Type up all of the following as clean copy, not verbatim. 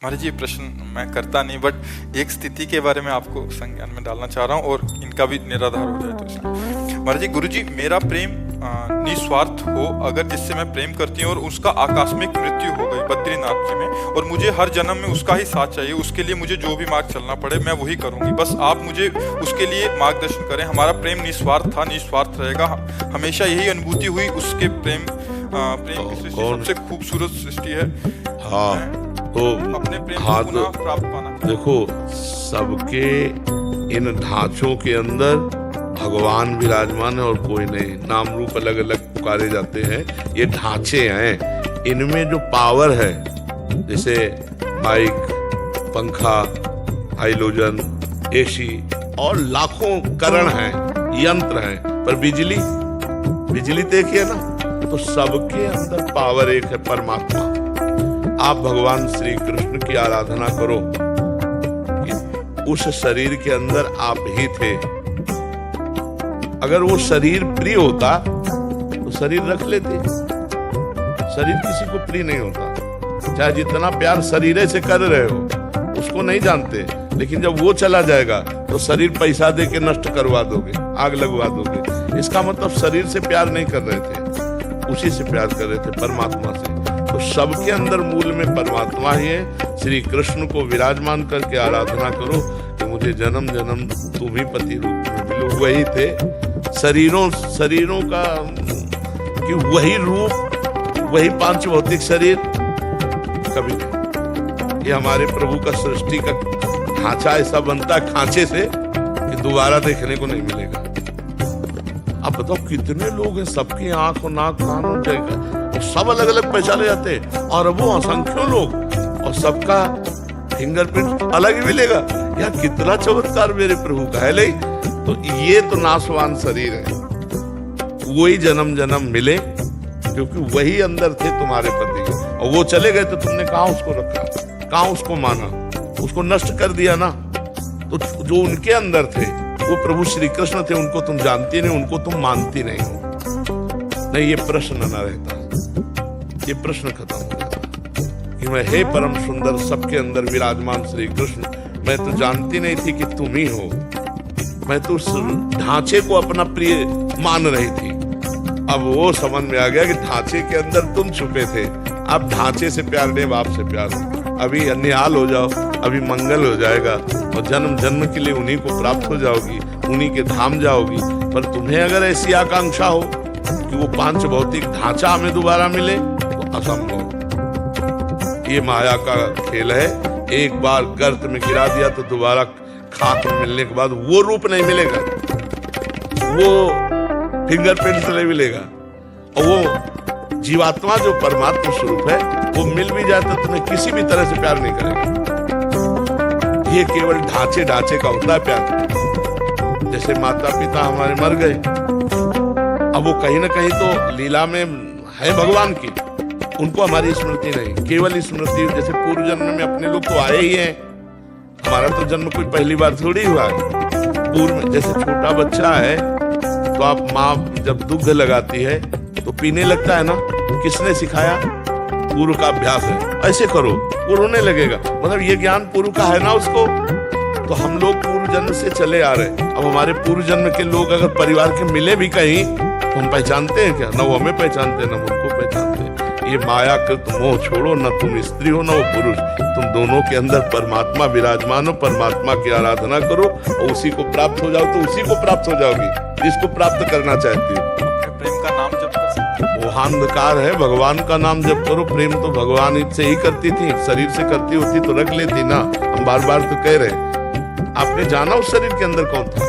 महाराज जी प्रश्न मैं करता नहीं, बट एक स्थिति के बारे में आपको संज्ञान में डालना चाह रहा हूँ और इनका भी निराधार हो जाए तो इसलिए। महाराज जी, गुरु जी मेरा प्रेम निस्वार्थ हो अगर जिससे मैं प्रेम करती हूँ और उसका आकस्मिक मृत्यु हो गई बद्रीनाथ जी में, और मुझे हर जन्म में उसका ही साथ चाहिए, उसके लिए मुझे जो भी मार्ग चलना पड़े मैं वही करूँगी, बस आप मुझे उसके लिए मार्गदर्शन करें। हमारा प्रेम निस्वार्थ था, निस्वार्थ रहेगा, हमेशा यही अनुभूति हुई उसके प्रेम की सृष्टि सबसे खूबसूरत सृष्टि है। हाँ तो अपने प्रेम हाँ को तो पुनः प्राप्त पाना। देखो, सबके इन ढांचों के अंदर भगवान विराजमान है और कोई नहीं। नाम रूप अलग अलग पुकारे जाते हैं, ये ढांचे हैं। इनमें जो पावर है, जैसे माइक, पंखा, हाइलोजन, एसी और लाखों करण हैं, यंत्र हैं, पर बिजली देखिए ना, तो सबके अंदर पावर एक है, परमात्मा। आप भगवान श्री कृष्ण की आराधना करो कि उस शरीर के अंदर आप ही थे। अगर वो शरीर प्रिय होता तो शरीर रख लेते। शरीर किसी को प्रिय नहीं होता, चाहे जितना प्यार शरीर से कर रहे हो, उसको नहीं जानते। लेकिन जब वो चला जाएगा तो शरीर पैसा दे के नष्ट करवा दोगे, आग लगवा दोगे। इसका मतलब शरीर से प्यार नहीं कर रहे थे, उसी से प्यार कर रहे थे, परमात्मा से। तो सबके अंदर मूल में परमात्मा ही है। श्री कृष्ण को विराजमान करके आराधना करो कि मुझे जन्म जन्म तुम ही पति रूप में मिलो। वही थे शरीरों का कि वही रूप, वही पांच भौतिक शरीर कभी नहीं। ये हमारे प्रभु का सृष्टि का ढांचा ऐसा बनता है खांचे से कि दोबारा देखने को नहीं मिलेगा। अब बताओ कितने लोग हैं, सबकी आंख और नाक कान हो जाएगा, सब अलग अलग पहचाने जाते हैं, और वो असंख्यों लोग, और सबका फिंगरप्रिंट अलग ही मिलेगा। यार कितना चमत्कार मेरे प्रभु का है। नहीं तो ये तो नाशवान शरीर है, वही जन्म जन्म मिले, क्योंकि वही अंदर थे तुम्हारे पति, और वो चले गए तो तुमने कहाँ उसको रखा, कहाँ उसको माना, उसको नष्ट कर दिया ना। तो जो उनके अंदर थे वो प्रभु श्री कृष्ण थे, उनको तुम जानती नहीं, उनको तुम मानती नहीं हो। नहीं, ये प्रश्न न रहता, ये प्रश्न खत्म हो जाता कि मैं हे परम सुंदर सबके अंदर विराजमान श्री कृष्ण, मैं तो जानती नहीं थी कि तुम ही हो। मैं तो उस ढांचे को अपना प्रिय मान रही थी। अब वो समझ में आ गया कि ढांचे के अंदर तुम छुपे थे। अब ढांचे से प्यार नहीं, बाप से प्यार हो। अभी निहाल हो जाओ, अभी मंगल हो जाएगा, और जन्म जन्म के लिए उन्हीं को प्राप्त हो जाओगी, उन्हीं के धाम जाओगी। पर तुम्हें अगर ऐसी आकांक्षा हो कि वो पांच भौतिक ढांचा हमें दोबारा मिले, तो असंभव। ये माया का खेल है। एक बार गर्त में गिरा दिया तो दोबारा खाक में मिलने के बाद वो रूप नहीं मिलेगा, वो फिंगरप्रिंट नहीं मिलेगा। और वो जीवात्मा जो परमात्मा स्वरूप है, वो मिल भी जाए तो तुम्हें किसी भी तरह से प्यार नहीं करेगा। ये केवल ढांचे का होता है प्यार। जैसे माता पिता हमारे मर गए, अब वो कहीं ना कहीं तो लीला में है भगवान की, उनको हमारी स्मृति नहीं, केवल स्मृति। जैसे पूर्व जन्म में अपने लोग तो आए ही हैं, हमारा तो जन्म कोई पहली बार थोड़ी हुआ है। पूर्व में जैसे छोटा बच्चा है तो आप माँ जब दुग्ध लगाती है तो पीने लगता है ना, किसने सिखाया? पूर्व का अभ्यास है, ऐसे करो, वो रोने लगेगा। मतलब ये ज्ञान पूर्व का है ना उसको। तो हम लोग पूर्व जन्म से चले आ रहे हैं। अब हमारे पूर्व जन्म के लोग अगर परिवार के मिले भी कहीं, तो हम पहचानते हैं क्या? न वो हमें पहचानते, न उनको पहचानते। ये माया कृत मोह छोड़ो, न तुम स्त्री हो न वो पुरुष, तुम दोनों के अंदर परमात्मा विराजमान हो। परमात्मा की आराधना करो और उसी को प्राप्त हो जाओ, तो उसी को प्राप्त हो जाओगी जिसको प्राप्त करना चाहती हो। प्रेम का नाम जप कर सकते हैं। मोहांधकार है, भगवान का नाम जप करो। प्रेम तो भगवान से ही करती थी, शरीर से करती होती तो रख लेती ना। हम बार बार तो कह रहे, आपने जाना उस शरीर के अंदर कौन था?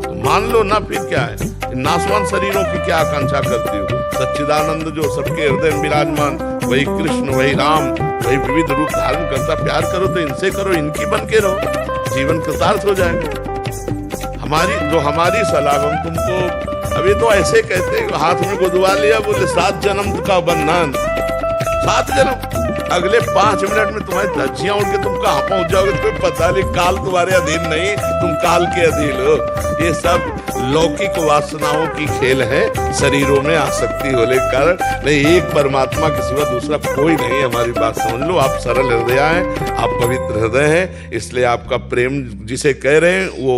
तो मान लो ना, फिर क्या है? नासवान शरीरों की क्या आकांक्षा करती हो? सच्चिदानंद जो सबके हृदय में विराजमान, वही कृष्ण, वही राम, वही विविध रूप धारण करता। प्यार करो तो इनसे करो, इनकी बन के रहो, जीवन कृतार्थ हो जाएगा। हमारी सलाह हम तुमको अभी तो ऐसे कहते, हाथ में गुदवा लिया, बोले 7 जन्म का बंधन, 7 जन्म। अगले 5 मिनट में तुम्हारी धज्जियां उड़ के तुम कहाँ पहुंच जाओगे, तुम्हें पता नहीं। काल तुम्हारे अधीन नहीं, तुम काल के अधीन हो। ये सब लौकिक वासनाओं की खेल है, शरीरों में आसक्ति होने के कारण। नहीं, एक परमात्मा के सिवा दूसरा कोई नहीं है। हमारी बात समझ लो, आप सरल हृदय हैं, आप पवित्र हृदय हैं, इसलिए आपका प्रेम जिसे कह रहे हैं वो